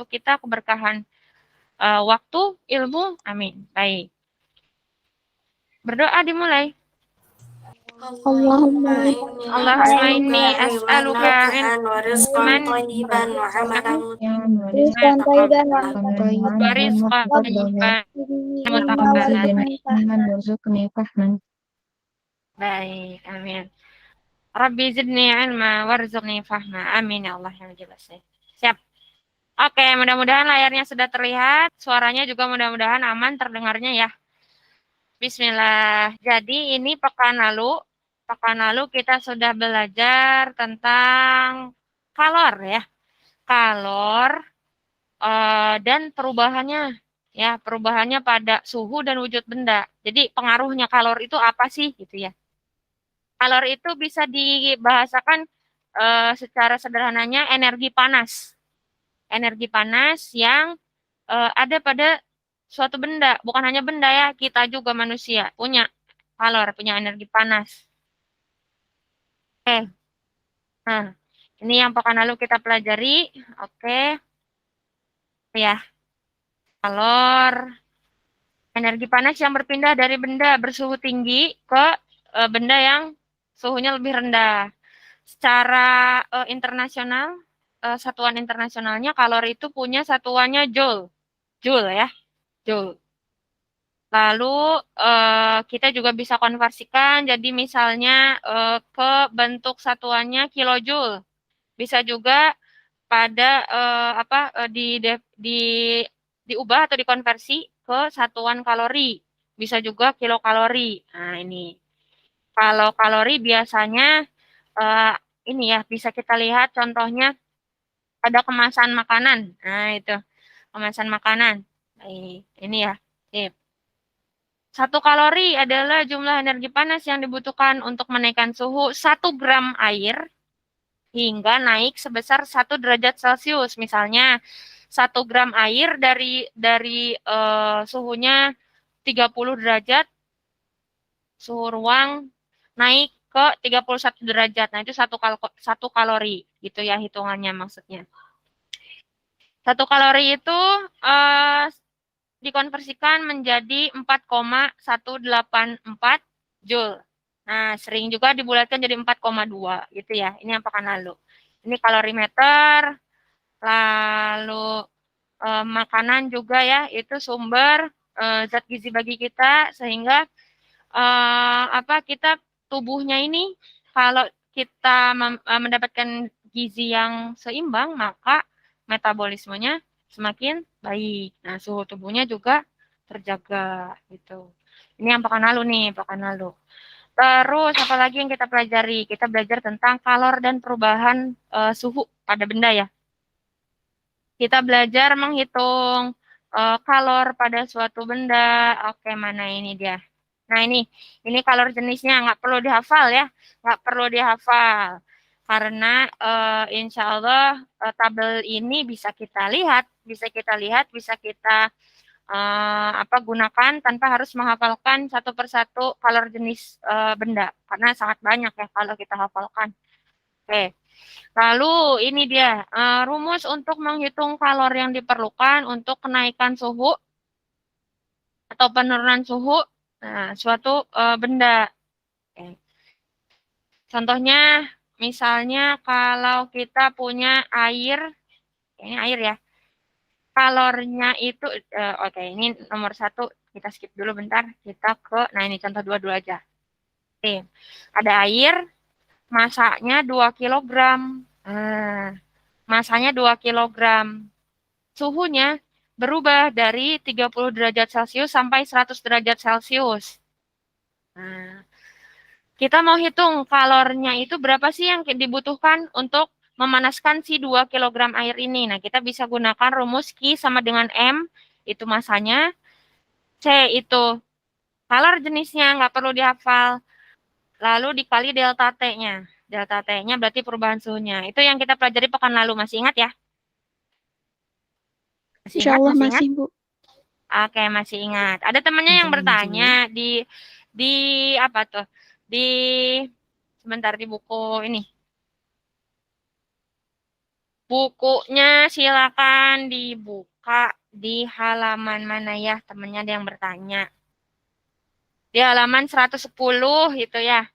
untuk kita keberkahan waktu, ilmu. Amin. Baik. Berdoa dimulai. Allahumma inni as'aluka ilman wa rizqan mutaqabbalan. Baik, amin. Rabbi zidni ilma warzuqni fahma. Amin ya Allah yang jelas. Siap. Oke, mudah-mudahan layarnya sudah terlihat, suaranya juga mudah-mudahan aman terdengarnya ya. Bismillah. Jadi ini pekan lalu kita sudah belajar tentang kalor ya. Kalor dan perubahannya ya, perubahannya pada suhu dan wujud benda. Jadi pengaruhnya kalor itu apa sih gitu ya. Kalor itu bisa dibahasakan secara sederhananya energi panas. Energi panas yang ada pada suatu benda, bukan hanya benda ya, kita juga manusia punya kalor, punya energi panas. Oke, nah ini yang pekan lalu kita pelajari, oke, ya, kalor, energi panas yang berpindah dari benda bersuhu tinggi ke benda yang suhunya lebih rendah. Secara internasional, satuan internasionalnya kalor itu punya satuannya joule, joule ya, joule. Lalu kita juga bisa konversikan jadi misalnya ke bentuk satuannya kilojoule. Bisa juga pada diubah atau dikonversi ke satuan kalori. Bisa juga kilokalori. Nah, ini. Kalau kalori biasanya ini ya bisa kita lihat contohnya ada kemasan makanan. Nah, itu. Kemasan makanan. Ini ya. Sip. 1 kalori adalah jumlah energi panas yang dibutuhkan untuk menaikkan suhu 1 gram air hingga naik sebesar 1 derajat Celcius. Misalnya 1 gram air dari suhunya 30 derajat, suhu ruang naik ke 31 derajat. Nah, itu 1 kalori gitu ya hitungannya maksudnya. 1 kalori itu dikonversikan menjadi 4,184 Joule. Nah, sering juga dibulatkan jadi 4,2 gitu ya. Ini yang pekan lalu. Ini kalorimeter, lalu makanan juga ya, itu sumber zat gizi bagi kita sehingga kita tubuhnya ini kalau kita mendapatkan gizi yang seimbang, maka metabolismenya semakin baik. Nah, suhu tubuhnya juga terjaga gitu. Ini yang pekan lalu nih, pekan lalu. Terus apalagi yang kita pelajari? Kita belajar tentang kalor dan perubahan suhu pada benda ya. Kita belajar menghitung kalor pada suatu benda. Oke, mana ini dia? Nah, ini kalor jenisnya nggak perlu dihafal ya, nggak perlu dihafal. Karena insya Allah tabel ini bisa kita lihat, bisa kita gunakan tanpa harus menghafalkan satu persatu kalor jenis benda. Karena sangat banyak ya kalau kita hafalkan. Oke. Lalu ini dia rumus untuk menghitung kalor yang diperlukan untuk kenaikan suhu atau penurunan suhu suatu benda. Oke. Contohnya, misalnya kalau kita punya air, ini air ya, kalornya itu, oke, ini nomor 1, kita skip dulu bentar, kita nah ini contoh 2 dulu aja. Oke, ada air, masanya 2 kilogram, masanya 2 kilogram, suhunya berubah dari 30 derajat Celcius sampai 100 derajat Celcius. Nah, kita mau hitung kalornya itu berapa sih yang dibutuhkan untuk memanaskan si 2 kg air ini. Nah, kita bisa gunakan rumus Q sama dengan M, itu masanya. C itu kalor jenisnya, nggak perlu dihafal. Lalu dikali delta T-nya. Delta T-nya berarti perubahan suhunya. Itu yang kita pelajari pekan lalu, masih ingat ya? Masih ingat, masih ingat? Bu. Oke, masih ingat. Ada temannya yang bertanya di apa tuh? Sebentar di buku ini. Bukunya silakan dibuka di halaman mana ya, temennya ada yang bertanya. Di halaman 110 itu ya.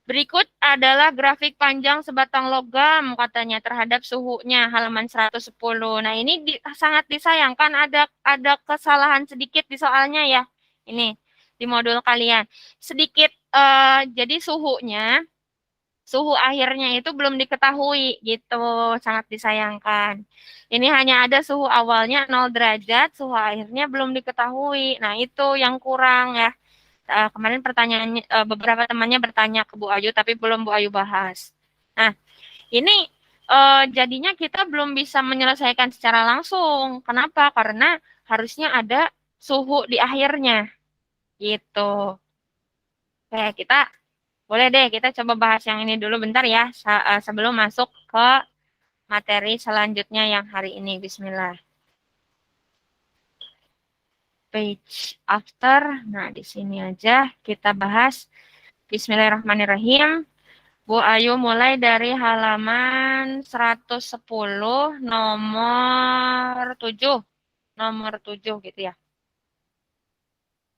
Berikut adalah grafik panjang sebatang logam katanya terhadap suhunya halaman 110. Nah, ini sangat disayangkan ada kesalahan sedikit di soalnya ya. Ini di modul kalian. Sedikit jadi suhu akhirnya itu belum diketahui gitu, sangat disayangkan. Ini hanya ada suhu awalnya 0 derajat, suhu akhirnya belum diketahui. Nah, itu yang kurang ya. Kemarin pertanyaannya beberapa temannya bertanya ke Bu Ayu tapi belum Bu Ayu bahas. Nah, ini jadinya kita belum bisa menyelesaikan secara langsung. Kenapa? Karena harusnya ada suhu di akhirnya. Gitu. Oke, kita boleh deh kita coba bahas yang ini dulu bentar ya sebelum masuk ke materi selanjutnya yang hari ini. Bismillah. Page after. Nah, di sini aja kita bahas. Bismillahirrahmanirrahim. Bu Ayu mulai dari halaman 110 nomor 7. Nomor 7 gitu ya.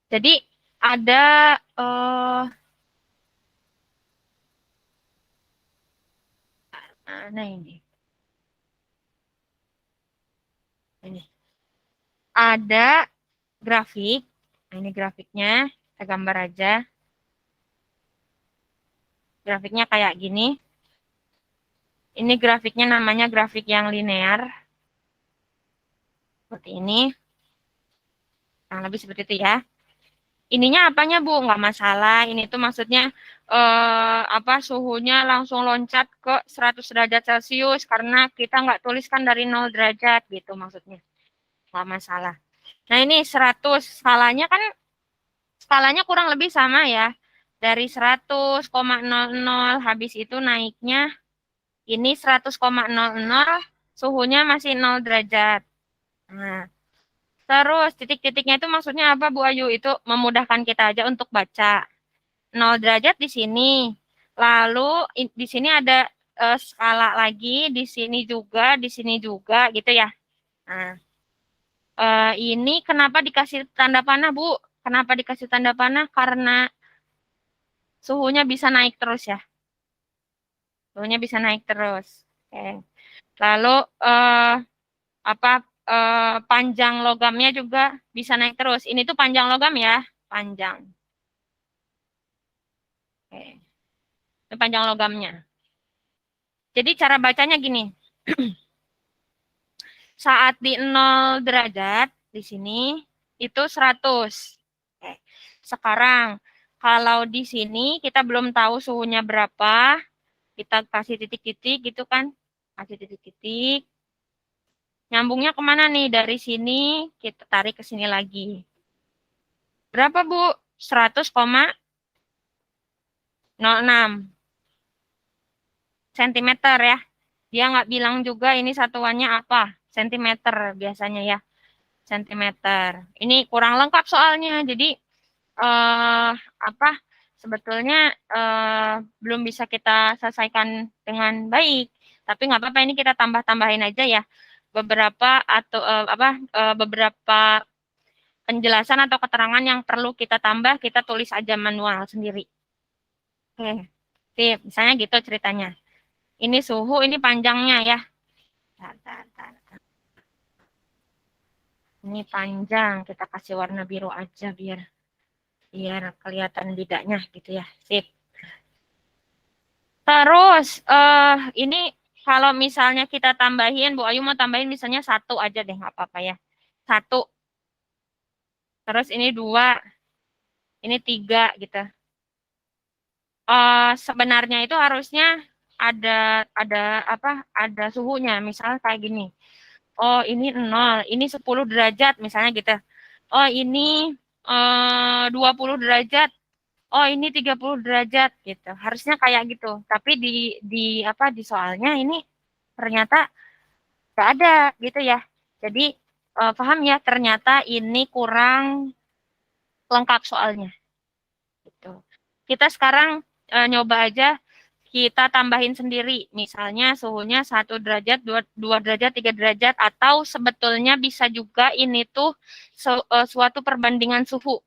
Jadi ada nah ini. Ini. Ada grafik. Nah, ini grafiknya. Kita gambar aja. Grafiknya kayak gini. Ini grafiknya namanya grafik yang linear. Seperti ini. Nah, lebih seperti itu ya. Ininya apanya Bu? Nggak masalah. Ini tuh maksudnya suhunya langsung loncat ke 100 derajat Celcius karena kita nggak tuliskan dari 0 derajat gitu maksudnya. Nggak masalah. Nah, ini 100. Skalanya kurang lebih sama ya. Dari 100,00 habis itu naiknya ini 100,00 suhunya masih 0 derajat. Nah, terus titik-titiknya itu maksudnya apa Bu Ayu? Itu memudahkan kita aja untuk baca. 0 derajat di sini. Lalu di sini ada skala lagi, di sini juga gitu ya. Nah, ini kenapa dikasih tanda panah, Bu? Kenapa dikasih tanda panah? Karena suhunya bisa naik terus ya. Suhunya bisa naik terus. Oke. Lalu apa panjang logamnya juga bisa naik terus. Ini tuh panjang logam ya, panjang. Oke. Ini panjang logamnya. Jadi cara bacanya gini. Saat di 0 derajat di sini itu 100. Oke. Sekarang kalau di sini kita belum tahu suhunya berapa, kita kasih titik-titik gitu kan. Kasih titik-titik. Nyambungnya kemana nih? Dari sini kita tarik ke sini lagi. Berapa Bu? 100,06 cm ya. Dia nggak bilang juga ini satuannya apa. Sentimeter biasanya ya. Sentimeter. Ini kurang lengkap soalnya. Jadi eh, apa sebetulnya belum bisa kita selesaikan dengan baik. Tapi nggak apa-apa ini kita tambah-tambahin aja ya beberapa atau beberapa penjelasan atau keterangan yang perlu kita tambah kita tulis aja manual sendiri. Oke, sip. Misalnya gitu ceritanya. Ini suhu, ini panjangnya ya. Tar, tar, tar. Ini panjang, kita kasih warna biru aja biar kelihatan bedanya gitu ya. Sip. Terus ini kalau misalnya kita tambahin, Bu Ayu mau tambahin misalnya 1 aja deh, nggak apa-apa ya. 1. Terus ini 2, ini 3 gitu. Sebenarnya itu harusnya ada ada suhunya. Misalnya kayak gini. Oh, ini 0, ini 10 derajat misalnya gitu. Oh, ini 20 derajat. Oh, ini 30 derajat gitu. Harusnya kayak gitu. Tapi di soalnya ini ternyata nggak ada gitu ya. Jadi paham ya, ternyata ini kurang lengkap soalnya. Gitu. Kita sekarang nyoba aja kita tambahin sendiri. Misalnya suhunya 1 derajat, 2 derajat, 3 derajat, atau sebetulnya bisa juga ini tuh suatu perbandingan suhu.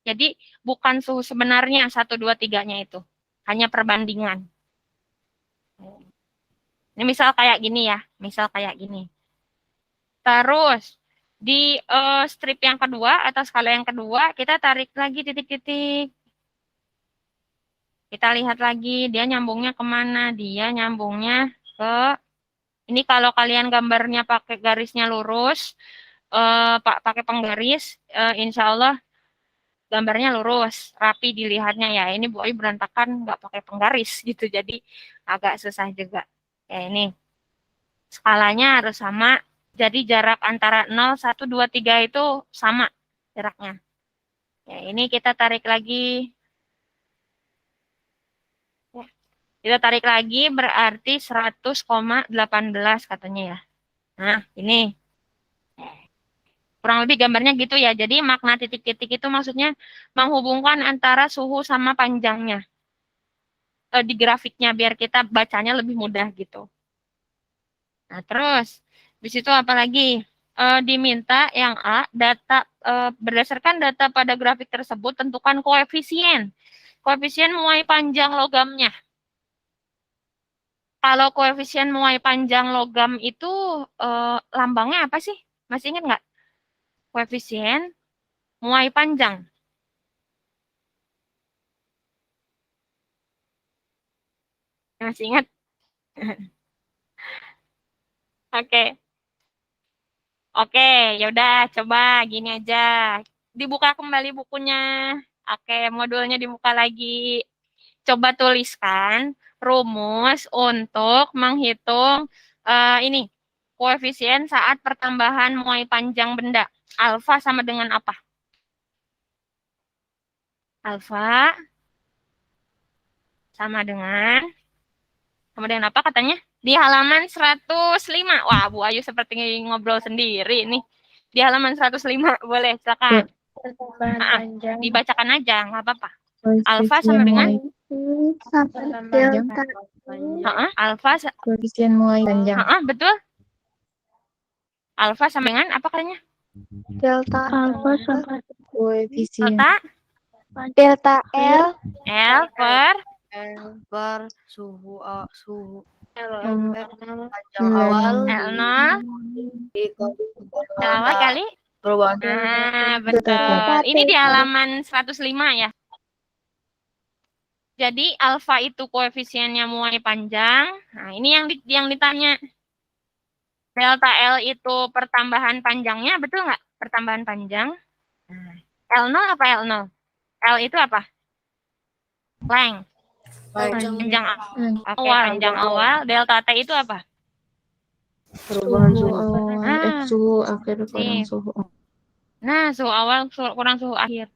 Jadi bukan suhu sebenarnya 1, 2, 3-nya itu. Hanya perbandingan. Ini misal kayak gini ya. Misal kayak gini. Terus di strip yang kedua atau skala yang kedua, kita tarik lagi titik-titik. Kita lihat lagi, dia nyambungnya kemana? Dia nyambungnya ke, ini kalau kalian gambarnya pakai garisnya lurus, pakai penggaris, insya Allah gambarnya lurus, rapi dilihatnya ya. Ini Bu Ayu berantakan, nggak pakai penggaris gitu, jadi agak susah juga. Ya ini, skalanya harus sama, jadi jarak antara 0, 1, 2, 3 itu sama jaraknya. Ya, ini kita tarik lagi. Kita tarik lagi berarti 100,18 katanya ya. Nah, ini. Kurang lebih gambarnya gitu ya. Jadi makna titik-titik itu maksudnya menghubungkan antara suhu sama panjangnya. Di grafiknya biar kita bacanya lebih mudah gitu. Nah, terus di situ apa lagi? Diminta yang A, data berdasarkan data pada grafik tersebut tentukan koefisien. Koefisien muai panjang logamnya. Kalau koefisien muai panjang logam itu lambangnya apa sih? Masih ingat nggak? Koefisien muai panjang. Masih ingat? Oke. Oke, yaudah coba gini aja. Dibuka kembali bukunya. Oke, modulnya dibuka lagi. Coba tuliskan rumus untuk menghitung ini koefisien saat pertambahan muai panjang benda. Alfa sama dengan apa? Alfa sama dengan apa katanya? Di halaman 105. Wah, Bu Ayu seperti ngobrol sendiri nih. Di halaman 105, boleh, silakan. Dibacakan aja, nggak apa-apa. Alfa sama dengan? Delta. Alfa. Koefisien muai panjang. Betul. Alfa sama dengan apa katanya? Delta alfa sama koefisien. Delta L. L per suhu panjang awal L0 awal kali perubahan. Betul. Ini di halaman 105 ya. Jadi alfa itu koefisiennya muai panjang. Nah, ini yang ditanya. Delta L itu pertambahan panjangnya, betul nggak? Pertambahan panjang. L0 apa L0? L itu apa? Length. Panjang awal. Panjang awal. Delta T itu apa? Perubahan suhu. Suhu akhir kurang suhu. Nah, suhu awal kurang suhu akhir.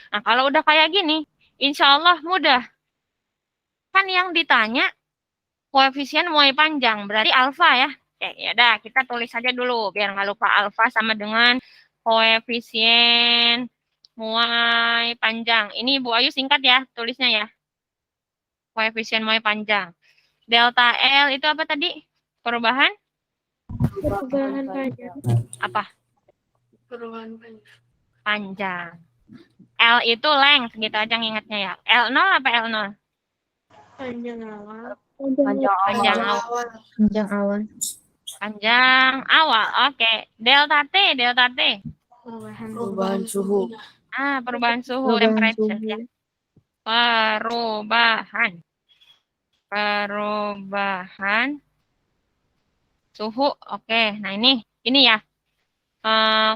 Nah, kalau udah kayak gini, insya Allah mudah. Kan yang ditanya koefisien muai panjang, berarti alfa ya. Oke, ya udah kita tulis saja dulu biar nggak lupa. Alfa sama dengan koefisien muai panjang. Ini Bu Ayu singkat ya tulisnya ya. Koefisien muai panjang. Delta L itu apa tadi? Perubahan panjang. Apa? Perubahan panjang. Panjang. L itu length, gitu aja ingatnya ya. L0 apa L0? Panjang awal. Panjang awal. Panjang awal. Oke. Delta T. Perubahan suhu. Perubahan suhu, temperature ya. Perubahan suhu. Oke. Nah, ini ya.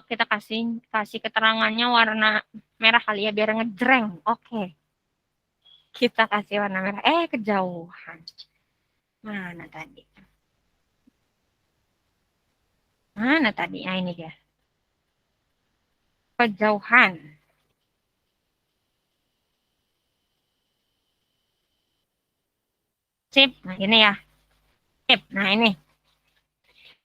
Kita kasih keterangannya warna merah kali ya biar ngejreng. Oke. Kita kasih warna merah. Kejauhan. Mana tadi? Nah, ini dia. Kejauhan. Sip. Nah, ini ya. Sip. Nah, ini.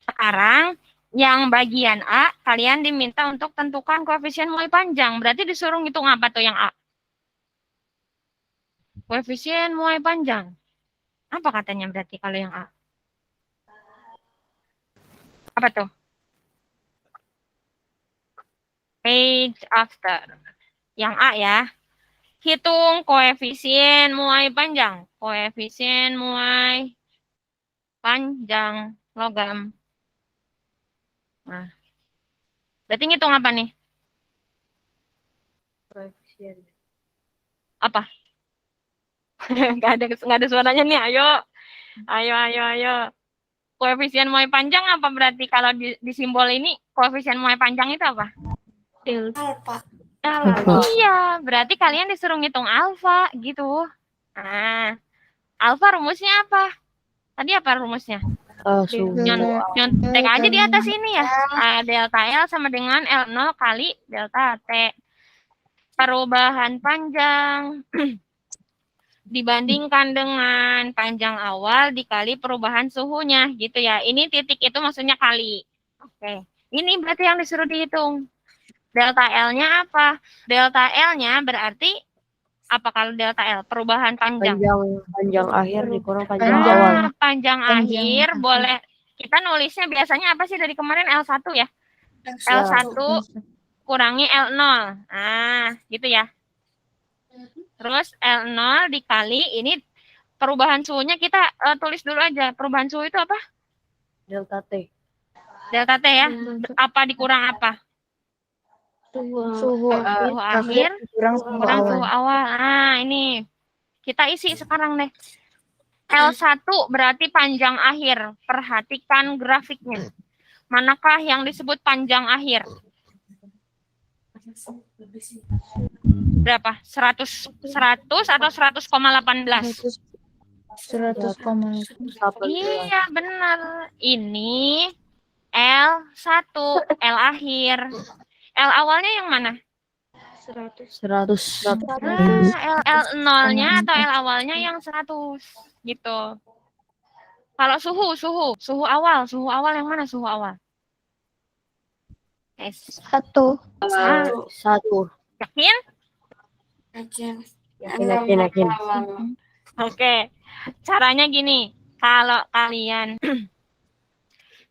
Sekarang yang bagian A, kalian diminta untuk tentukan koefisien muai panjang. Berarti disuruh ngitung apa tuh yang A? Koefisien muai panjang. Apa katanya berarti kalau yang A? Apa tuh? Page after. Yang A ya. Hitung koefisien muai panjang. Koefisien muai panjang logam. Nah, berarti ngitung apa nih? Koefisien. Apa? Nggak ada suaranya nih. Ayo. Koefisien muai panjang apa berarti kalau di simbol ini koefisien muai panjang itu apa? Alfa. Iya, berarti kalian disuruh ngitung alfa gitu. Nah, alfa rumusnya apa? Tadi apa rumusnya? Nyontek aja di atas ini ya. Delta L sama dengan L0 kali delta T. Perubahan panjang dibandingkan dengan panjang awal dikali perubahan suhunya gitu ya. Ini titik itu maksudnya kali. Oke. Ini berarti yang disuruh dihitung. Delta L-nya apa? Delta L-nya berarti apa kalau delta L? Perubahan panjang. Panjang akhir dikurang panjang awal. Panjang akhir boleh. Kita nulisnya biasanya apa sih dari kemarin L1 ya? L1 kurangi L0. Nah, gitu ya. Terus L0 dikali ini perubahan suhunya kita tulis dulu aja. Perubahan suhu itu apa? Delta T. Delta T ya. Apa dikurang apa? Suhu akhir kurang suhu awal. Nah, ini kita isi sekarang deh. L1 berarti panjang akhir. Perhatikan grafiknya. Manakah yang disebut panjang akhir? Berapa? 100 atau 100,18? 100,8. Iya, benar. Ini L1, L akhir. L awalnya yang mana? 100. L0-nya atau L awalnya yang 100 gitu. Kalau suhu awal yang mana suhu awal? Satu. Yakin? Yakin. Oke. Caranya gini, kalau kalian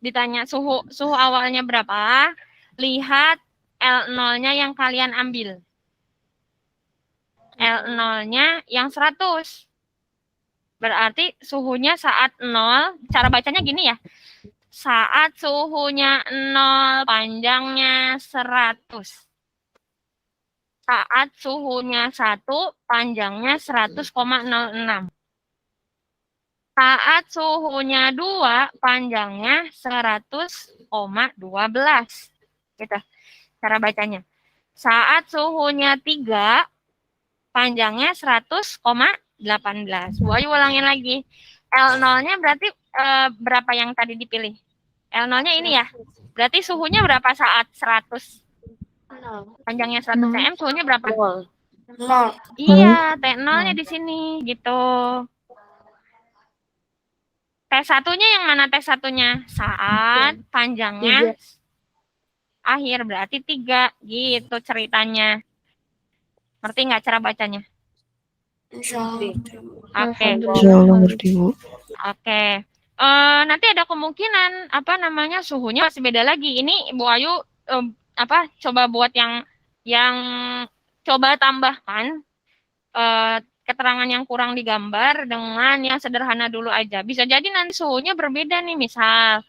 ditanya suhu awalnya berapa, lihat L0-nya yang kalian ambil. L0-nya yang 100. Berarti suhunya saat 0, cara bacanya gini ya. Saat suhunya 0, panjangnya 100. Saat suhunya 1, panjangnya 100,06. Saat suhunya 2, panjangnya 100,12. Gitu cara bacanya. Saat suhunya 3, panjangnya 100,18. Ayo ulangin lagi. L0-nya berarti berapa yang tadi dipilih? L0-nya ini ya. Berarti suhunya berapa saat 100? Panjangnya 100 cm, suhunya berapa? 0. Iya, T0-nya di sini gitu. T1-nya yang mana T1-nya? Saat panjangnya akhir berarti 3 gitu ceritanya. Ngerti nggak cara bacanya? Oke. Oke. Nanti ada kemungkinan suhunya masih beda lagi. Ini Ibu Ayu coba buat yang coba tambahkan keterangan yang kurang digambar dengan yang sederhana dulu aja. Bisa jadi nanti suhunya berbeda nih, misal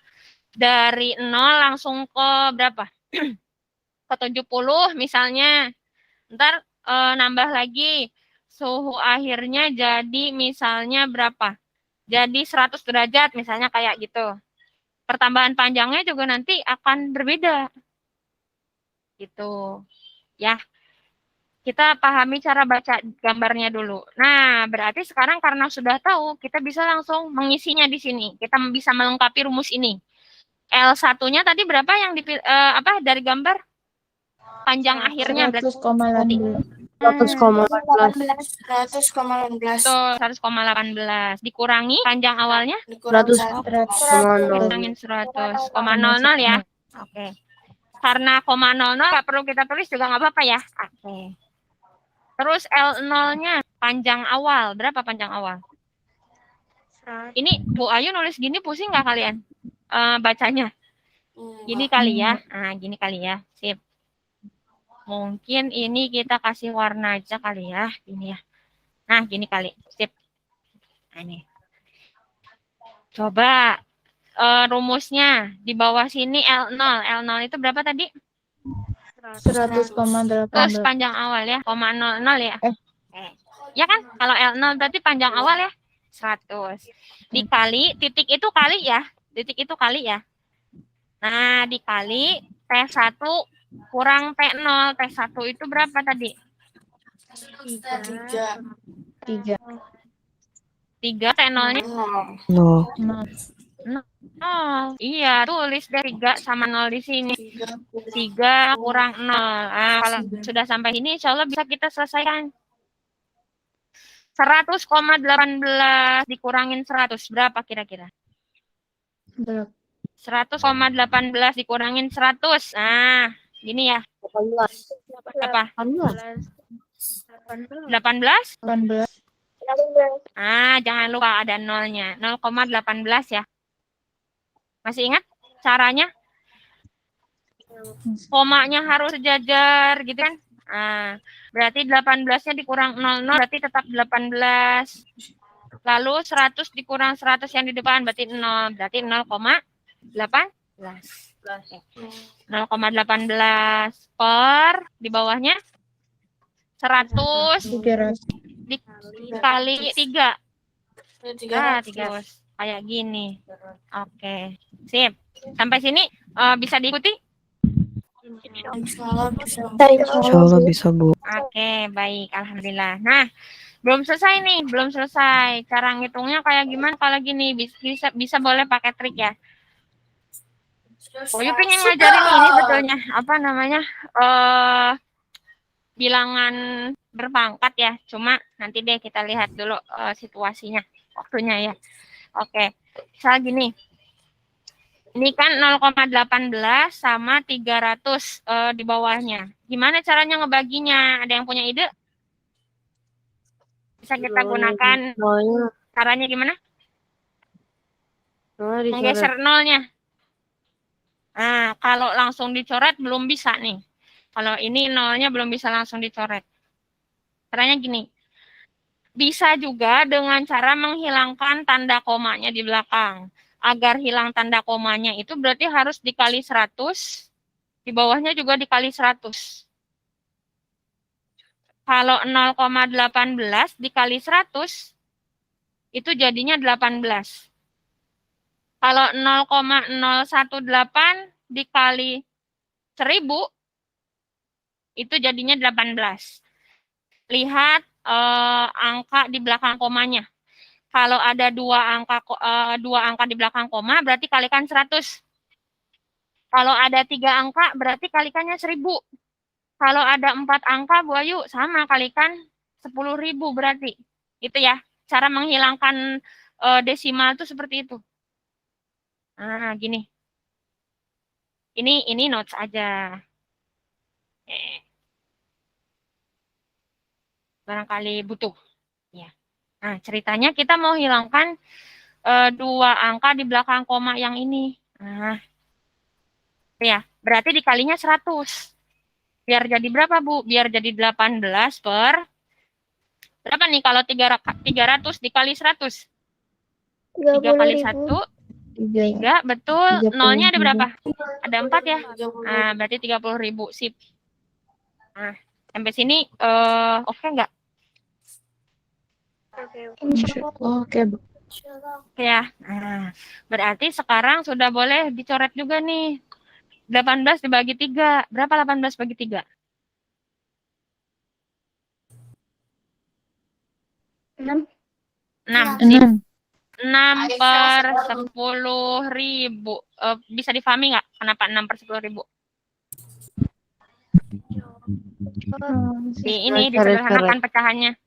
dari 0 langsung ke berapa? Ke 70 misalnya. Ntar nambah lagi suhu akhirnya jadi misalnya berapa? Jadi 100 derajat misalnya kayak gitu. Pertambahan panjangnya juga nanti akan berbeda. Gitu. Ya. Kita pahami cara baca gambarnya dulu. Nah, berarti sekarang karena sudah tahu, kita bisa langsung mengisinya di sini. Kita bisa melengkapi rumus ini. L1-nya tadi berapa yang dari gambar? Panjang akhirnya berarti 100,18 dikurangi panjang awalnya 100,00 ya. Oke. Karena 0,00 nggak perlu kita tulis juga nggak apa-apa ya. Oke. Terus L0-nya panjang awal berapa panjang awal? Ini Bu Ayu nulis gini pusing nggak kalian? Bacanya? Gini kali ya. Nah, gini kali ya. Sip. Mungkin ini kita kasih warna aja kali ya. Gini ya. Nah, gini kali. Sip. Nah, ini. Coba rumusnya. Di bawah sini L0. L0 itu berapa tadi? 100,18. Terus panjang awal ya. 0,00 ya. Ya kan? Kalau L0 berarti panjang awal ya. 100. Dikali, titik itu kali ya. Titik itu kali ya. Nah, dikali T1 kurang T0. T1 itu berapa tadi? 3. 3, T0-nya No. 0. Iya, tulis deh 3 sama 0 di sini. 3 kurang 0. Nah, kalau sudah sampai sini, insya Allah bisa kita selesaikan. 100,18 dikurangin 100. Berapa kira-kira? 100,18 dikurangin 100. Nah, gini ya. 18. Apa? 18? 18. Ah, jangan lupa ada nolnya. 0,18 ya. Masih ingat caranya? Komanya harus sejajar gitu kan? Ah, berarti 18-nya dikurang 00 berarti tetap 18. Lalu 100 dikurang 100 yang di depan berarti 0. Berarti 0,18. 0,18 per di bawahnya 100 dikali 3. Nah, 300. Kayak gini. Oke. Sip. Sampai sini bisa diikuti? Insya Allah bisa, Bu. Oke, baik. Alhamdulillah. Nah, belum selesai nih. Belum selesai. Cara ngitungnya kayak gimana kalau gini? Bisa boleh pakai trik ya. Oh, you pengen ngajarin ini betulnya. Apa namanya? Bilangan berpangkat ya. Cuma nanti deh kita lihat dulu situasinya. Waktunya ya. Oke. Misal gini. Ini kan 0,18 sama 300 di bawahnya. Gimana caranya ngebaginya? Ada yang punya ide? Bisa kita gunakan. Caranya gimana? Menggeser nolnya. Nah, kalau langsung dicoret belum bisa nih. Kalau ini nolnya belum bisa langsung dicoret. Caranya gini. Bisa juga dengan cara menghilangkan tanda komanya di belakang. Agar hilang tanda komanya itu berarti harus dikali 100. Di bawahnya juga dikali 100. Kalau 0,18 dikali 100, itu jadinya 18. Kalau 0,018 dikali 1000, itu jadinya 18. Lihat angka di belakang komanya. Kalau ada dua angka di belakang koma, berarti kalikan 100. Kalau ada 3 angka, berarti kalikannya 1000. Kalau ada 4 angka, Bu Ayu, sama kalikan 10.000 berarti. Itu ya, cara menghilangkan desimal itu seperti itu. Nah, gini. Ini notes aja. Barangkali butuh. Ya. Nah, ceritanya kita mau hilangkan 2 angka di belakang koma yang ini. Nah, ya, berarti dikalinya 100. Biar jadi berapa, Bu? Biar jadi 18 per berapa nih kalau 300 dikali 100? 3 kali 1, 3, betul. Nolnya ada berapa? Ada 4 ya? Nah, berarti 30.000. Sip. Nah, sampai sini oke nggak? Oke, Bu. Ya. Nah, berarti sekarang sudah boleh dicoret juga nih. 18 dibagi 3. Berapa 18 bagi 3? 6. 6. 6 per 10.000. Bisa difahami nggak kenapa 6 per 10.000? Ini disederhanakan pecahannya.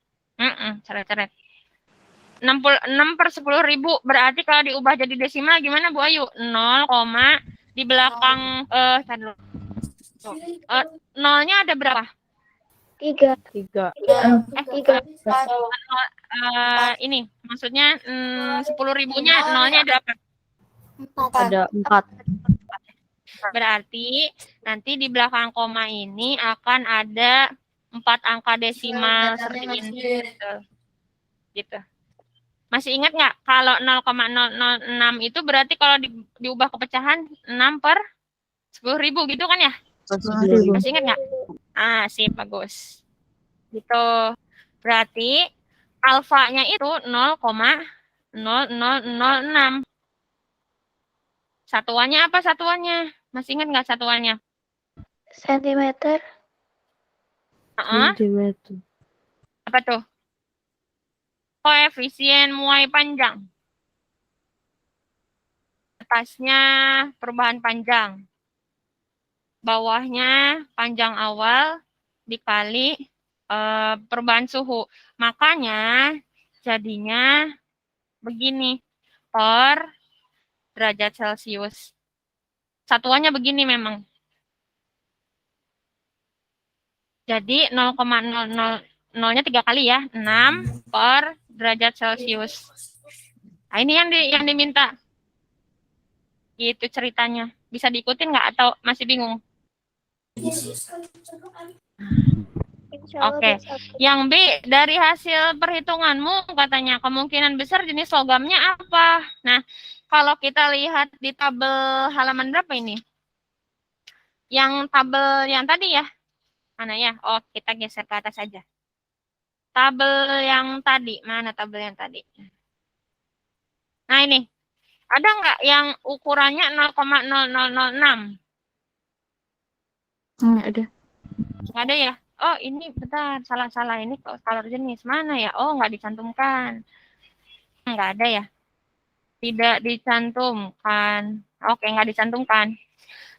Coret-coret. 6 per 10.000 berarti kalau diubah jadi desimal gimana, Bu Ayu? 0, di belakang nolnya ada berapa? 3. 3. 3. ini maksudnya 10.000-nya nolnya ada apa? Ada 4. Berarti nanti di belakang koma ini akan ada 4 angka desimal seperti ini. Gitu. Masih ingat nggak kalau 0,006 itu berarti kalau diubah ke pecahan 6 per 10.000 gitu kan ya? 10.000. Masih ingat nggak? Sip, bagus. Gitu. Berarti alfanya itu 0,0006. Satuannya apa satuannya? Masih ingat nggak satuannya? Sentimeter. Sentimeter. Apa tuh? Koefisien muai panjang. Atasnya perubahan panjang. Bawahnya panjang awal dikali perubahan suhu. Makanya jadinya begini per derajat Celcius. Satuannya begini memang. Jadi 0,000-nya 3 kali ya, 6 per derajat Celcius. Nah, ini yang diminta. Gitu ceritanya. Bisa diikutin nggak atau masih bingung? Oke. Yang B, dari hasil perhitunganmu katanya kemungkinan besar jenis logamnya apa? Nah, kalau kita lihat di tabel halaman berapa ini? Yang tabel yang tadi ya? Mana ya? Oh, kita geser ke atas aja. Tabel yang tadi. Mana tabel yang tadi? Nah, ini. Ada nggak yang ukurannya 0,0006? Nggak ada. Nggak ada ya? Oh, ini bentar. Salah-salah. Ini skala jenis. Mana ya? Oh, nggak dicantumkan. Nggak ada ya? Tidak dicantumkan. Oke, nggak dicantumkan.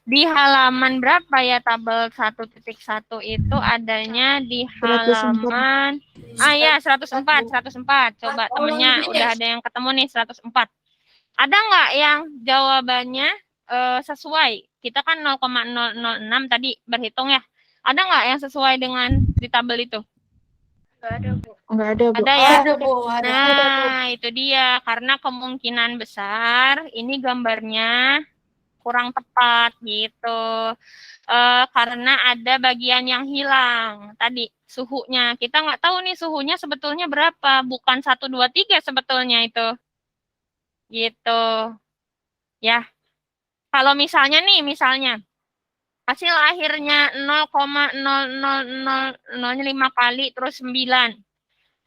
Di halaman berapa ya tabel 1.1 itu adanya di halaman 104. Coba temennya udah ada yang ketemu nih 104. Ada nggak yang jawabannya sesuai? Kita kan 0,006 tadi berhitung ya. Ada nggak yang sesuai dengan di tabel itu? Nggak ada, Bu. Nggak ada, Bu. Ada ya? Ada, Bu. Ada. Nah, itu dia. Karena kemungkinan besar ini gambarnya kurang tepat gitu. Karena ada bagian yang hilang. Tadi suhunya. Kita nggak tahu nih suhunya sebetulnya berapa. Bukan 1, 2, 3 sebetulnya itu. Gitu. Ya. Kalau misalnya nih, hasil akhirnya 0,0005 kali terus 9.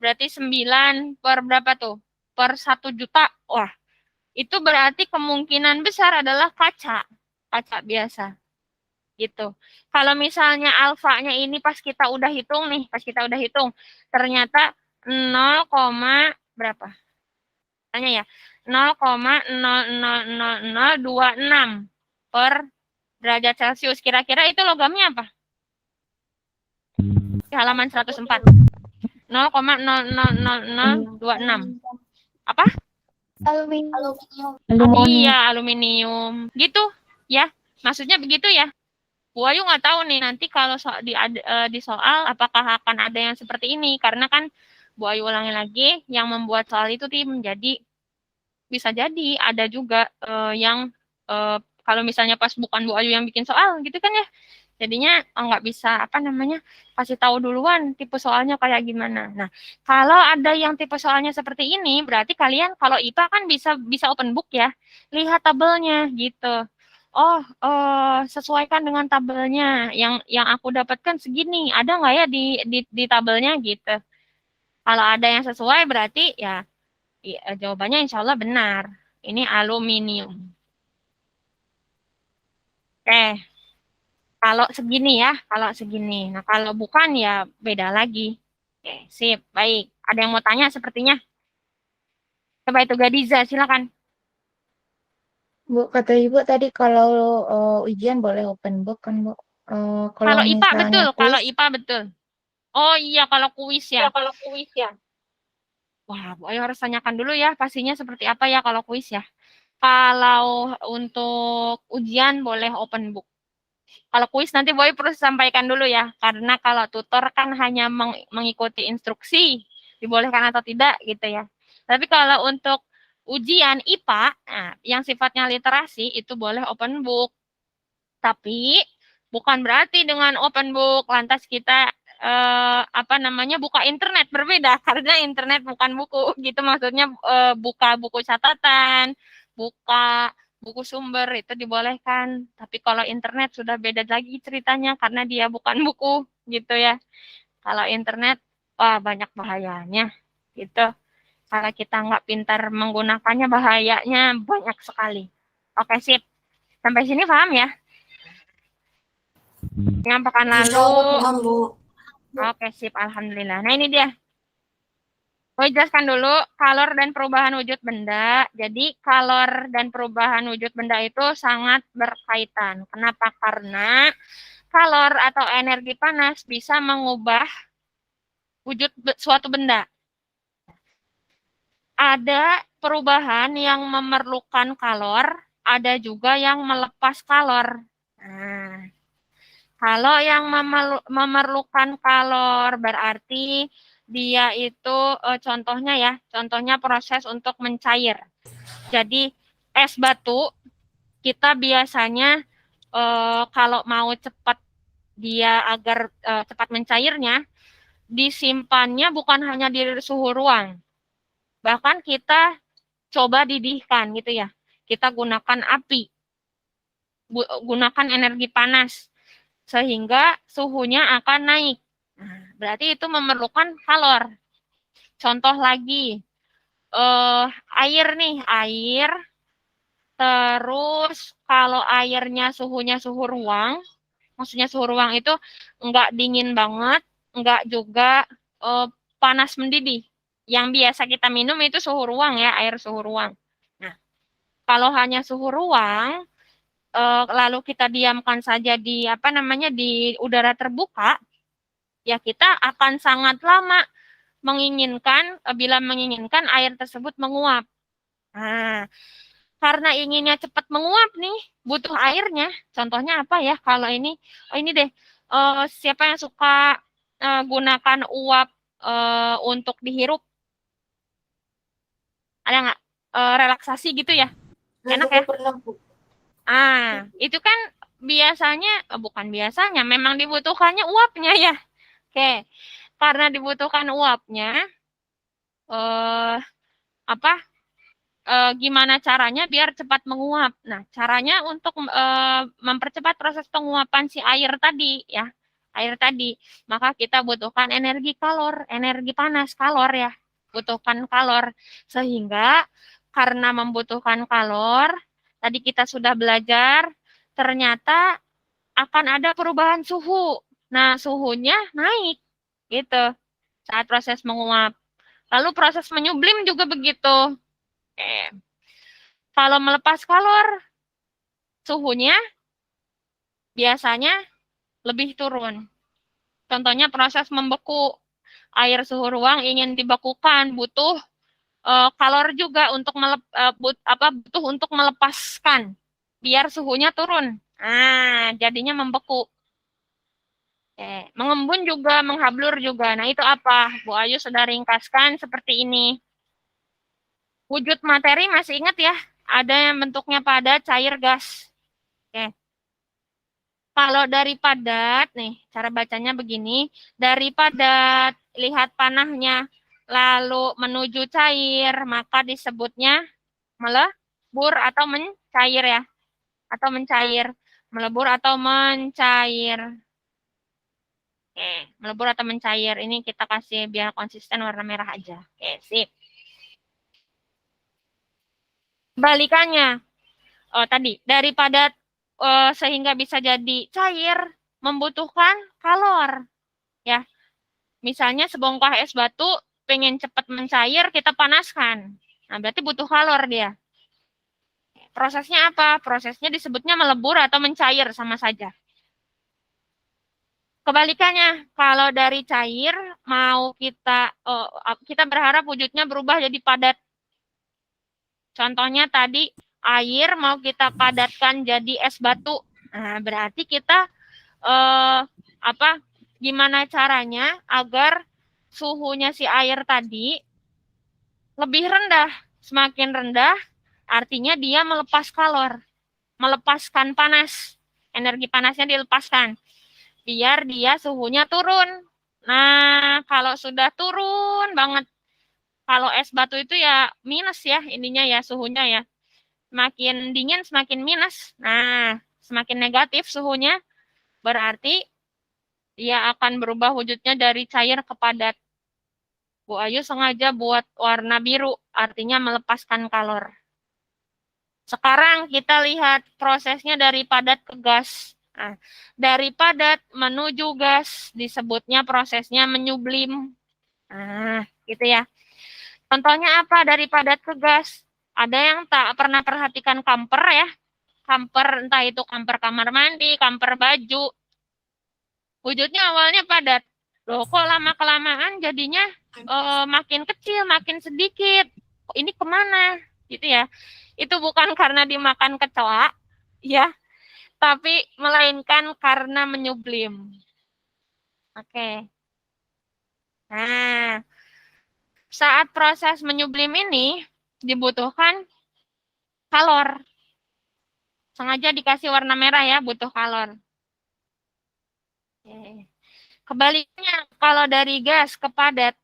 Berarti 9 per berapa tuh? Per 1 juta. Wah, itu berarti kemungkinan besar adalah kaca biasa. Gitu. Kalau misalnya alfanya ini pas kita udah hitung, ternyata 0, berapa? Tanya ya. 0,00026 per derajat Celcius. Kira-kira itu logamnya apa? Di halaman 104. 0,00026. Apa? Aluminium. Iya, aluminium. Gitu ya. Maksudnya begitu ya. Bu Ayu nggak tahu nih nanti kalau di soal apakah akan ada yang seperti ini. Karena kan Bu Ayu ulangi lagi yang membuat soal itu tim. Jadi bisa jadi ada juga yang kalau misalnya pas bukan Bu Ayu yang bikin soal gitu kan ya. Jadinya nggak bisa kasih tahu duluan tipe soalnya kayak gimana. Nah, kalau ada yang tipe soalnya seperti ini, berarti kalian kalau IPA kan bisa open book ya, lihat tabelnya gitu. Oh, sesuaikan dengan tabelnya. Yang aku dapatkan segini, ada nggak ya di tabelnya gitu. Kalau ada yang sesuai berarti ya jawabannya insya Allah benar. Ini aluminium. Oke. Kalau segini. Nah, kalau bukan ya beda lagi. Oke, sip. Baik. Ada yang mau tanya sepertinya? Coba itu Gadiza, silakan. Bu, kata Ibu tadi kalau ujian boleh open book kan, Bu? Kalau IPA misalnya betul, kuis, kalau IPA betul. Oh iya, kalau kuis ya. Wah, Bu Ayu harus tanyakan dulu ya, pastinya seperti apa ya kalau kuis ya. Kalau untuk ujian boleh open book. Kalau kuis nanti Boy perlu sampaikan dulu ya, karena kalau tutor kan hanya mengikuti instruksi, dibolehkan atau tidak gitu ya. Tapi kalau untuk ujian IPA, nah, yang sifatnya literasi itu boleh open book. Tapi bukan berarti dengan open book lantas kita buka internet, berbeda karena internet bukan buku gitu, maksudnya buka buku catatan, buka buku sumber itu dibolehkan. Tapi kalau internet sudah beda lagi ceritanya karena dia bukan buku gitu ya. Kalau internet wah banyak bahayanya gitu. Kalau kita nggak pintar menggunakannya bahayanya banyak sekali. Oke, sip. Sampai sini paham ya? Yang pekan lalu. Paham, Bu. Oke, sip. Alhamdulillah. Nah, ini dia. Mau jelaskan dulu kalor dan perubahan wujud benda. Jadi, kalor dan perubahan wujud benda itu sangat berkaitan. Kenapa? Karena kalor atau energi panas bisa mengubah wujud suatu benda. Ada perubahan yang memerlukan kalor, ada juga yang melepas kalor. Nah, kalau yang memerlukan kalor berarti dia itu contohnya proses untuk mencair. Jadi es batu kita biasanya kalau mau cepat dia agar cepat mencairnya, disimpannya bukan hanya di suhu ruang, bahkan kita coba didihkan gitu ya. Kita gunakan api, gunakan energi panas sehingga suhunya akan naik. Nah, berarti itu memerlukan kalor. Contoh lagi, air nih, air. Terus kalau airnya suhunya suhu ruang, maksudnya suhu ruang itu enggak dingin banget, enggak juga panas mendidih. Yang biasa kita minum itu suhu ruang ya, air suhu ruang. Nah, kalau hanya suhu ruang, lalu kita diamkan saja di di udara terbuka, ya kita akan sangat lama bila menginginkan air tersebut menguap. Nah, karena inginnya cepat menguap nih, butuh airnya. Contohnya apa ya? Kalau ini, ini deh, siapa yang suka gunakan uap untuk dihirup? Ada nggak? Relaksasi gitu ya? Enak ya? Itu kan biasanya, bukan biasanya, memang dibutuhkannya uapnya ya. Oke, karena dibutuhkan uapnya, gimana caranya biar cepat menguap? Nah, caranya untuk mempercepat proses penguapan si air tadi ya, air tadi, maka kita butuhkan energi kalor, energi panas, kalor ya, butuhkan kalor. Sehingga karena membutuhkan kalor, tadi kita sudah belajar, ternyata akan ada perubahan suhu. Nah, suhunya naik, gitu, saat proses menguap. Lalu proses menyublim juga begitu. Oke. Kalau melepas kalor, suhunya biasanya lebih turun. Contohnya proses membeku. Air suhu ruang ingin dibekukan, butuh kalor juga untuk butuh untuk melepaskan biar suhunya turun. Nah, jadinya membeku. Mengembun juga, menghablur juga. Nah, itu apa? Bu Ayu sudah ringkaskan seperti ini. Wujud materi masih ingat ya? Ada yang bentuknya padat, cair, gas. Kalau dari padat, nih cara bacanya begini. Dari padat, lihat panahnya, lalu menuju cair, maka disebutnya melebur atau mencair ya. Atau mencair. Melebur atau mencair. Melebur atau mencair. Ini kita kasih biar konsisten warna merah aja. Sip. Balikannya. Tadi, dari padat sehingga bisa jadi cair, membutuhkan kalor. Ya. Misalnya sebongkah es batu pengen cepat mencair, kita panaskan. Nah, berarti butuh kalor dia. Prosesnya apa? Prosesnya disebutnya melebur atau mencair, sama saja. Kebalikannya, kalau dari cair mau kita berharap wujudnya berubah jadi padat. Contohnya tadi air mau kita padatkan jadi es batu. Nah, berarti kita gimana caranya agar suhunya si air tadi lebih rendah. Semakin rendah, artinya dia melepas kalor, melepaskan panas. Energi panasnya dilepaskan, biar dia suhunya turun. Nah, kalau sudah turun banget, kalau es batu itu ya minus ya, ininya ya suhunya ya. Semakin dingin, semakin minus. Nah, semakin negatif suhunya, berarti dia akan berubah wujudnya dari cair ke padat. Bu Ayu sengaja buat warna biru, artinya melepaskan kalor. Sekarang kita lihat prosesnya dari padat ke gas. Nah, dari padat menuju gas disebutnya prosesnya menyublim. Nah, gitu ya. Contohnya apa dari padat ke gas? Ada yang tak pernah perhatikan kamper ya. Kamper, entah itu kamper kamar mandi, kamper baju. Wujudnya awalnya padat. Loh, kok lama-kelamaan jadinya makin kecil, makin sedikit. Ini kemana? Gitu ya. Itu bukan karena dimakan kecoa, ya, tapi melainkan karena menyublim. Oke. Nah, saat proses menyublim ini dibutuhkan kalor. Sengaja dikasih warna merah ya, butuh kalor. Oke. Kebaliknya, kalau dari gas ke padat,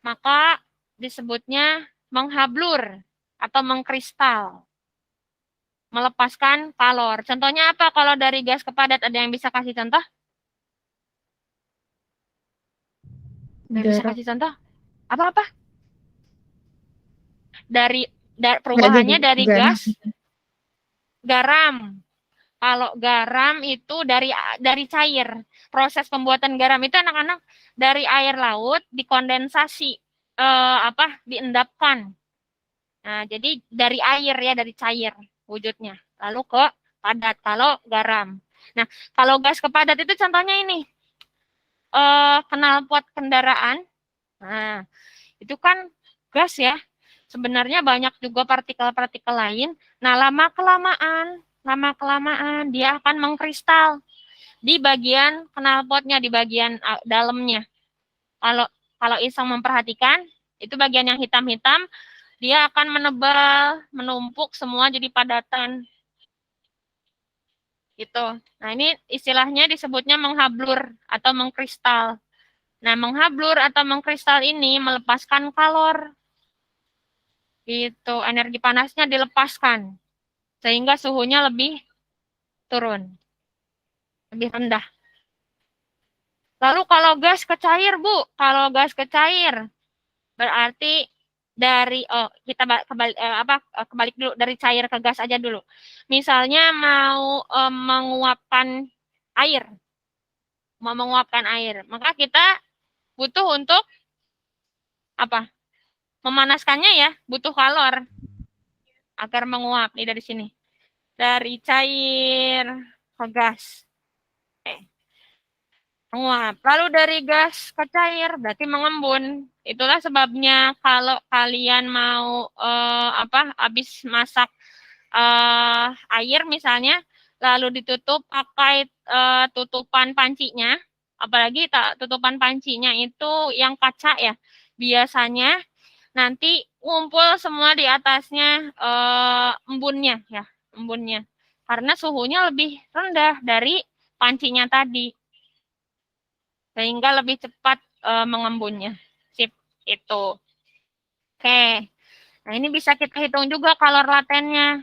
maka disebutnya menghablur atau mengkristal, melepaskan kalor. Contohnya apa kalau dari gas ke padat? Ada yang bisa kasih contoh? Bisa kasih contoh? Apa-apa? Dari perubahannya dari gas, garam. Kalau garam itu dari cair. Proses pembuatan garam itu anak-anak dari air laut dikondensasi, diendapkan. Nah, jadi dari air ya, dari cair wujudnya. Lalu ke padat kalau garam. Nah, kalau gas ke padat itu contohnya ini. Knalpot kendaraan. Nah, itu kan gas ya. Sebenarnya banyak juga partikel-partikel lain. Nah, lama-kelamaan dia akan mengkristal di bagian knalpotnya, di bagian dalamnya. Kalau iseng memperhatikan, itu bagian yang hitam-hitam, dia akan menebal, menumpuk semua jadi padatan. Gitu. Nah, ini istilahnya disebutnya menghablur atau mengkristal. Nah, menghablur atau mengkristal ini melepaskan kalor. Gitu, energi panasnya dilepaskan sehingga suhunya lebih turun, lebih rendah. Lalu kalau gas ke cair, Bu, kalau gas ke cair berarti dari kita kebalik dulu dari cair ke gas aja dulu. Misalnya mau menguapkan air, maka kita butuh untuk apa? Memanaskannya ya, butuh kalor agar menguap. Nih dari sini. Dari cair ke gas. Menguap. Lalu dari gas ke cair berarti mengembun. Itulah sebabnya kalau kalian mau habis masak air misalnya, lalu ditutup pakai tutupan pancinya, apalagi tutupan pancinya itu yang kaca ya, biasanya nanti ngumpul semua di atasnya embunnya ya, embunnya. Karena suhunya lebih rendah dari pancinya tadi. Sehingga lebih cepat mengembunnya. Sip, itu. Oke. Nah, ini bisa kita hitung juga kalor latennya.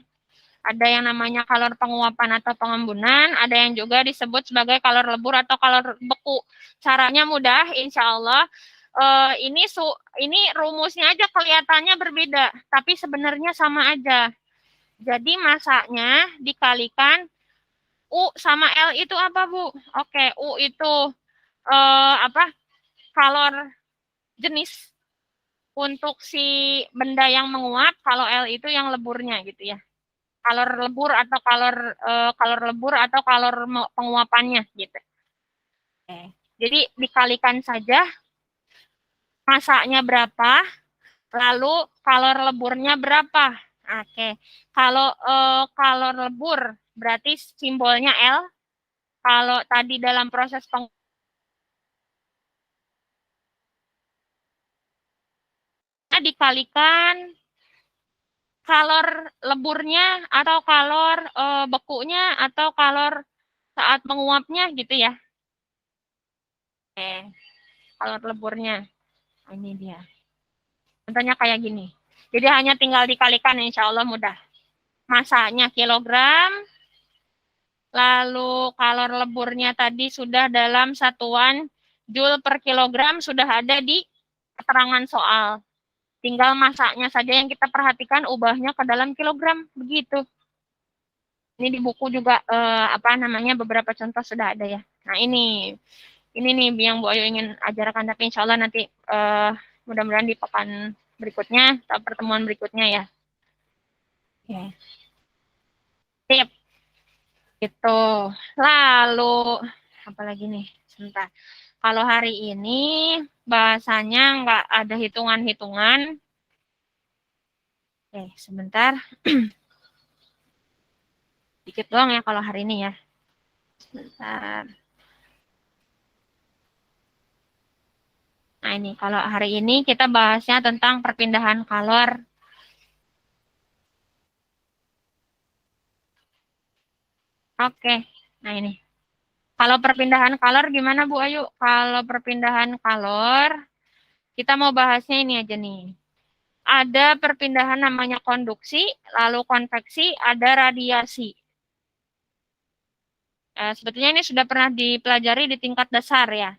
Ada yang namanya kalor penguapan atau pengembunan, ada yang juga disebut sebagai kalor lebur atau kalor beku. Caranya mudah, insya Allah. Ini rumusnya aja kelihatannya berbeda, tapi sebenarnya sama aja. Jadi masanya dikalikan U sama L itu apa, Bu? Oke, U itu kalor jenis untuk si benda yang menguap, kalau L itu yang leburnya gitu ya. Kalor lebur atau kalor penguapannya gitu. Oke. Jadi dikalikan saja masanya berapa, lalu kalor leburnya berapa. Oke. Kalau kalor lebur berarti simbolnya L. Kalau tadi dalam proses dikalikan kalor leburnya atau kalor bekunya atau kalor saat menguapnya gitu ya. Kalor leburnya. Nah, ini dia. Contohnya kayak gini. Jadi hanya tinggal dikalikan, insya Allah mudah. Masanya kilogram, lalu kalor leburnya tadi sudah dalam satuan Joule per kilogram sudah ada di keterangan soal. Tinggal masanya saja yang kita perhatikan ubahnya ke dalam kilogram, begitu. Ini di buku juga beberapa contoh sudah ada ya. Nah ini nih yang Bu Ayu ingin ajarkan, tapi insya Allah nanti mudah-mudahan di pekan berikutnya atau pertemuan berikutnya ya. Oke. Sip. Gitu. Lalu apa lagi nih? Sebentar. Kalau hari ini bahasanya nggak ada hitungan-hitungan. Sebentar. Dikit doang ya kalau hari ini ya. Sebentar. Nah ini, kalau hari ini kita bahasnya tentang perpindahan kalor. Oke, nah ini. Kalau perpindahan kalor gimana Bu Ayu? Kalau perpindahan kalor, kita mau bahasnya ini aja nih. Ada perpindahan namanya konduksi, lalu konveksi, ada radiasi. Sebetulnya ini sudah pernah dipelajari di tingkat dasar ya.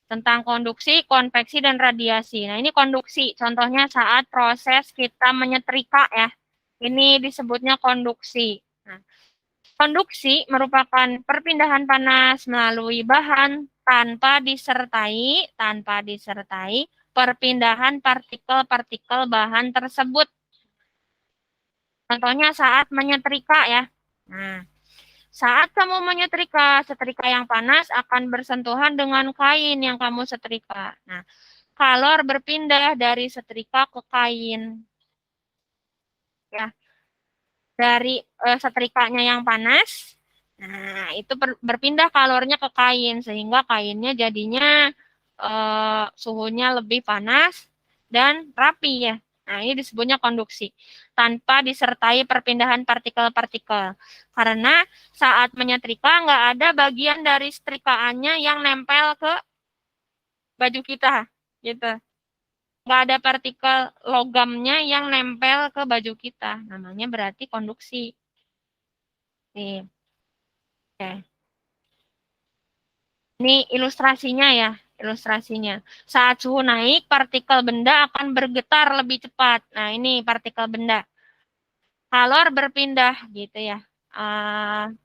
Tentang konduksi, konveksi, dan radiasi. Nah ini konduksi, contohnya saat proses kita menyetrika ya. Ini disebutnya konduksi. Nah, konduksi merupakan perpindahan panas melalui bahan tanpa disertai perpindahan partikel-partikel bahan tersebut. Contohnya saat menyetrika ya. Nah, saat kamu menyetrika, setrika yang panas akan bersentuhan dengan kain yang kamu setrika. Nah, kalor berpindah dari setrika ke kain. Ya. Dari setrikanya yang panas, nah itu berpindah kalornya ke kain sehingga kainnya jadinya suhunya lebih panas dan rapi ya. Nah ini disebutnya konduksi tanpa disertai perpindahan partikel-partikel karena saat menyetrika nggak ada bagian dari setrikaannya yang nempel ke baju kita gitu. Nggak ada partikel logamnya yang nempel ke baju kita. Namanya berarti konduksi. Nih. Oke. Ini ilustrasinya ya, ilustrasinya. Saat suhu naik, partikel benda akan bergetar lebih cepat. Nah, ini partikel benda. Kalor berpindah gitu ya.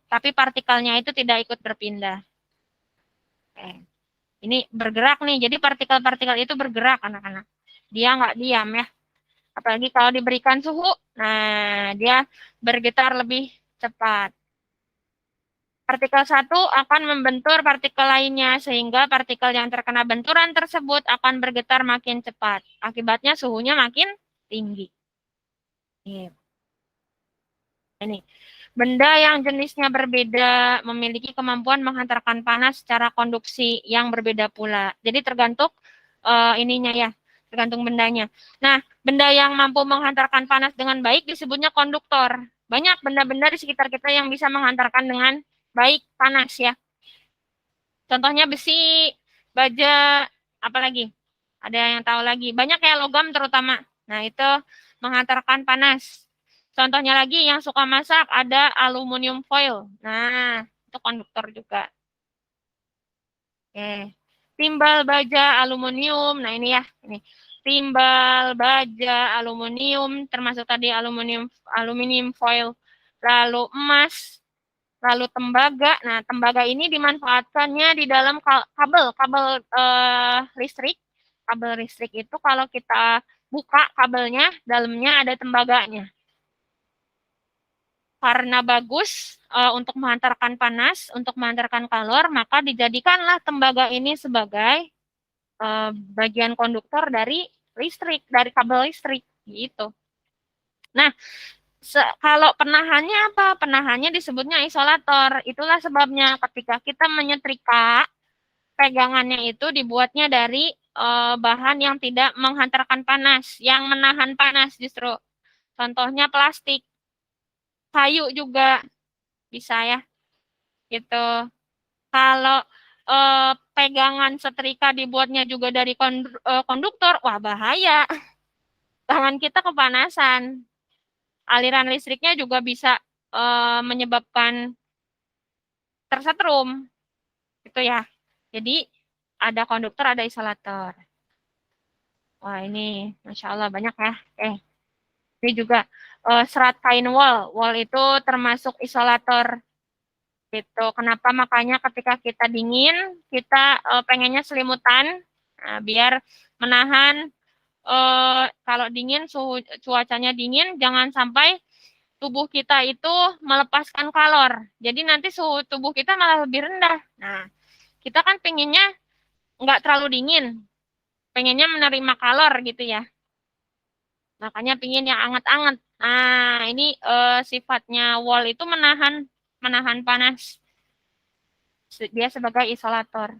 Tapi partikelnya itu tidak ikut berpindah. Oke. Ini bergerak nih, jadi partikel-partikel itu bergerak anak-anak. Dia nggak diam ya. Apalagi kalau diberikan suhu, nah dia bergetar lebih cepat. Partikel satu akan membentur partikel lainnya, sehingga partikel yang terkena benturan tersebut akan bergetar makin cepat. Akibatnya suhunya makin tinggi. Ini. Benda yang jenisnya berbeda memiliki kemampuan menghantarkan panas secara konduksi yang berbeda pula. Jadi tergantung ininya ya. Tergantung bendanya. Nah, benda yang mampu menghantarkan panas dengan baik disebutnya konduktor. Banyak benda-benda di sekitar kita yang bisa menghantarkan dengan baik panas ya. Contohnya besi, baja, apalagi? Ada yang tahu lagi? Banyak ya logam terutama. Nah, itu menghantarkan panas. Contohnya lagi yang suka masak ada aluminium foil. Nah, itu konduktor juga. Oke. Timbal baja aluminium. Nah, ini ya, ini. Timbal baja aluminium termasuk tadi aluminium foil. Lalu emas, lalu tembaga. Nah, tembaga ini dimanfaatkannya di dalam kabel listrik. Kabel listrik itu kalau kita buka kabelnya, dalamnya ada tembaganya. Karena bagus untuk menghantarkan panas, untuk menghantarkan kalor, maka dijadikanlah tembaga ini sebagai bagian konduktor dari listrik, dari kabel listrik, gitu. Nah, kalau penahannya apa? Penahannya disebutnya isolator. Itulah sebabnya ketika kita menyetrika, pegangannya itu dibuatnya dari bahan yang tidak menghantarkan panas, yang menahan panas justru. Contohnya plastik, kayu juga bisa ya, gitu. Kalau pegangan setrika dibuatnya juga dari konduktor, wah bahaya. Tangan kita kepanasan. Aliran listriknya juga bisa menyebabkan tersetrum, gitu ya. Jadi ada konduktor, ada isolator. Wah ini, masya Allah banyak ya. Ini juga serat kain wol. Wol itu termasuk isolator. Gitu. Kenapa makanya ketika kita dingin, kita pengennya selimutan, nah, biar menahan kalau dingin, cuacanya dingin, jangan sampai tubuh kita itu melepaskan kalor. Jadi nanti suhu tubuh kita malah lebih rendah. Nah, kita kan pengennya nggak terlalu dingin, pengennya menerima kalor gitu ya. Makanya pengen yang anget-anget. Nah, ini sifatnya wol itu menahan panas. Dia sebagai isolator.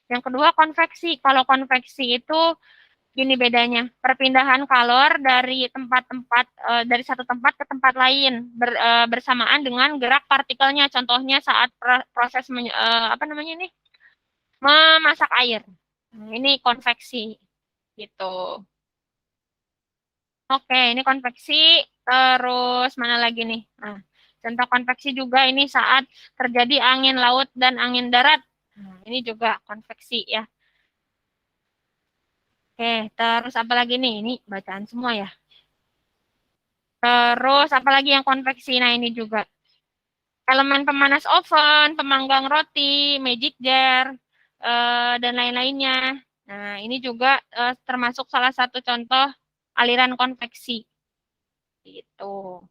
Yang kedua konveksi. Kalau konveksi itu gini bedanya, perpindahan kalor dari tempat-tempat dari satu tempat ke tempat lain bersamaan dengan gerak partikelnya. Contohnya saat proses apa namanya ini? Memasak air. Nah, ini konveksi gitu. Oke, ini konveksi. Terus mana lagi nih? Nah, contoh konveksi juga ini saat terjadi angin laut dan angin darat. Nah, ini juga konveksi ya. Oke, terus apa lagi nih? Ini bacaan semua ya. Terus apa lagi yang konveksi? Nah, ini juga. Elemen pemanas oven, pemanggang roti, magic jar, dan lain-lainnya. Nah, ini juga termasuk salah satu contoh aliran konveksi. Gitu.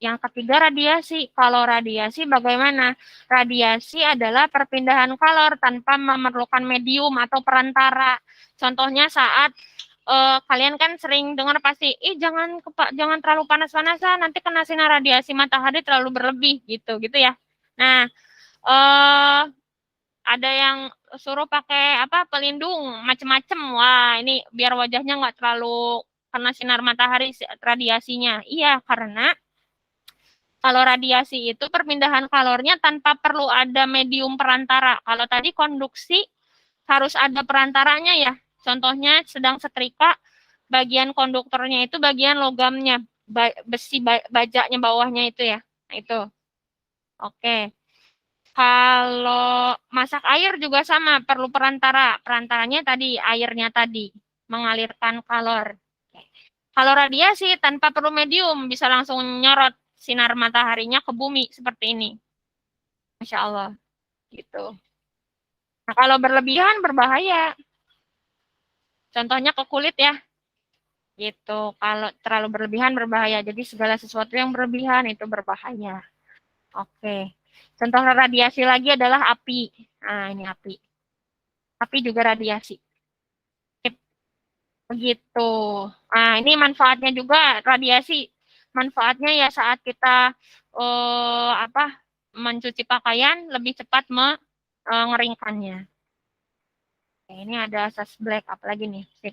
Yang ketiga radiasi. Kalau radiasi bagaimana? Radiasi adalah perpindahan kalor tanpa memerlukan medium atau perantara. Contohnya saat kalian kan sering dengar pasti, jangan terlalu panas-panasan, nanti kena sinar radiasi matahari terlalu berlebih gitu ya. Nah, ada yang suruh pakai apa pelindung macem-macem. Wah, ini biar wajahnya nggak terlalu kena sinar matahari radiasinya. Iya, karena kalau radiasi itu perpindahan kalornya tanpa perlu ada medium perantara. Kalau tadi konduksi harus ada perantaranya ya. Contohnya sedang setrika, bagian konduktornya itu bagian logamnya, besi bajaknya bawahnya itu ya. Nah, itu. Oke. Kalau masak air juga sama, perlu perantara. Perantaranya tadi, airnya tadi, mengalirkan kalor. Kalau radiasi tanpa perlu medium, bisa langsung nyorot sinar mataharinya ke bumi seperti ini. Masya Allah. Gitu. Nah, kalau berlebihan berbahaya. Contohnya ke kulit ya. Gitu. Kalau terlalu berlebihan berbahaya. Jadi segala sesuatu yang berlebihan itu berbahaya. Oke. Contoh radiasi lagi adalah api. Nah, ini api. Api juga radiasi. Begitu. Nah, ini manfaatnya juga radiasi. Manfaatnya ya saat kita mencuci pakaian lebih cepat mengeringkannya. Oke, ini ada asas black, apalagi nih? Sip.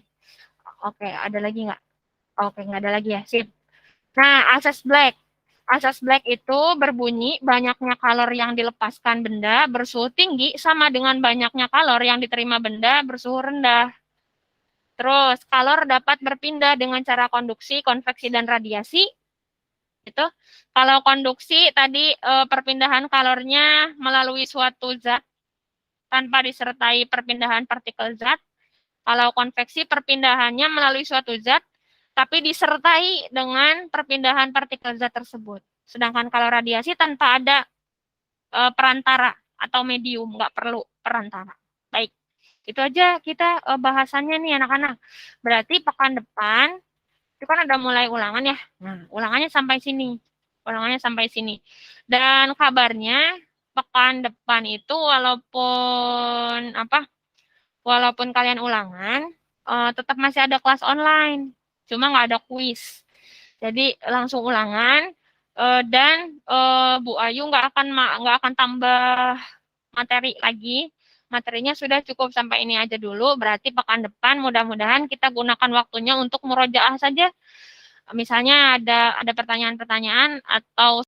Oke, ada lagi nggak? Oke, nggak ada lagi ya, sip. Nah, asas black. Asas black itu berbunyi banyaknya kalor yang dilepaskan benda bersuhu tinggi sama dengan banyaknya kalor yang diterima benda bersuhu rendah. Terus, kalor dapat berpindah dengan cara konduksi, konveksi, dan radiasi. Itu. Kalau konduksi, tadi perpindahan kalornya melalui suatu zat tanpa disertai perpindahan partikel zat. Kalau konveksi, perpindahannya melalui suatu zat, tapi disertai dengan perpindahan partikel zat tersebut. Sedangkan kalau radiasi tanpa ada perantara atau medium, nggak perlu perantara. Baik. Itu aja kita bahasannya nih anak-anak. Berarti pekan depan, itu kan ada mulai ulangan ya. Nah, ulangannya sampai sini. Ulangannya sampai sini. Dan kabarnya pekan depan itu walaupun kalian ulangan, tetap masih ada kelas online. Cuma nggak ada kuis. Jadi langsung ulangan dan Bu Ayu nggak akan tambah materi lagi. materinya sudah cukup sampai ini aja dulu. Berarti pekan depan mudah-mudahan kita gunakan waktunya untuk murojaah saja. Misalnya ada pertanyaan-pertanyaan atau